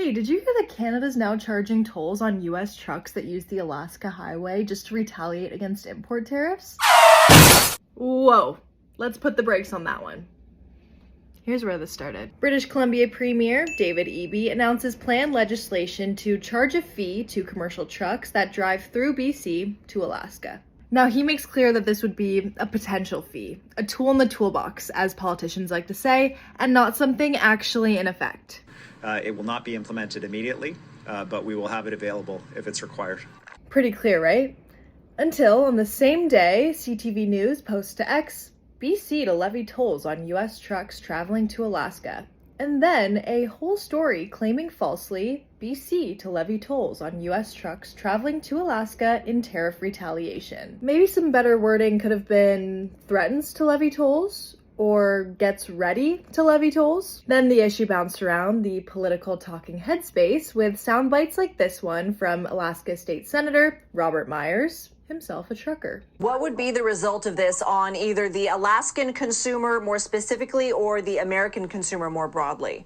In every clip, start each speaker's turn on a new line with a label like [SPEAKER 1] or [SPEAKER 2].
[SPEAKER 1] Hey, did you hear that Canada's now charging tolls on US trucks that use the Alaska Highway just to retaliate against import tariffs? Whoa, let's put the brakes on that one. Here's where this started. British Columbia Premier David Eby announces planned legislation to charge a fee to commercial trucks that drive through BC to Alaska. Now, he makes clear that this would be a potential fee, a tool in the toolbox, as politicians like to say, and not something actually in effect.
[SPEAKER 2] It will not be implemented immediately, but we will have it available if it's required.
[SPEAKER 1] Pretty clear, right? Until on the same day, CTV News posts to X, BC to levy tolls on US trucks traveling to Alaska. And then a whole story claiming falsely BC to levy tolls on US trucks traveling to Alaska in tariff retaliation. Maybe some better wording could have been threatens to levy tolls or gets ready to levy tolls. Then the issue bounced around the political talking head space with sound bites like this one from Alaska State Senator Robert Myers, himself a trucker.
[SPEAKER 3] What would be the result of this on either the Alaskan consumer more specifically or the American consumer more broadly?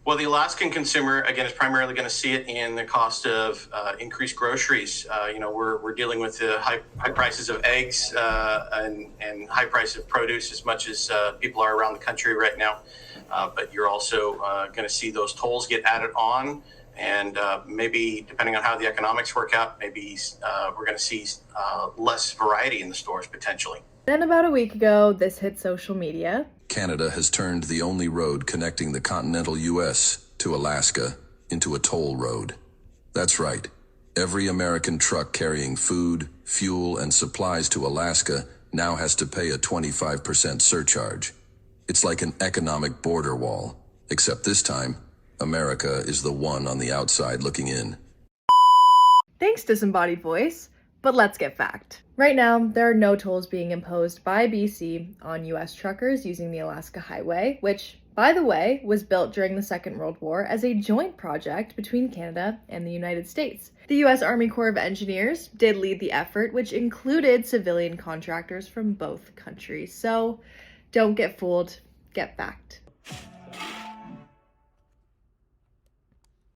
[SPEAKER 4] Well, the Alaskan consumer, again, is primarily going to see it in the cost of increased groceries. We're dealing with the high prices of eggs and high price of produce as much as people are around the country right now. But you're also going to see those tolls get added on. And maybe, depending on how the economics work out, maybe we're going to see less variety in the stores potentially.
[SPEAKER 1] Then about a week ago, this hit social media.
[SPEAKER 5] Canada has turned the only road connecting the continental U.S. to Alaska into a toll road. That's right. Every American truck carrying food, fuel, and supplies to Alaska now has to pay a 25% surcharge. It's like an economic border wall, except this time, America is the one on the outside looking in.
[SPEAKER 1] Thanks, disembodied voice. But let's get fact. Right now, there are no tolls being imposed by BC on US truckers using the Alaska Highway, which, by the way, was built during the Second World War as a joint project between Canada and the United States. The US Army Corps of Engineers did lead the effort, which included civilian contractors from both countries. So don't get fooled, get fact.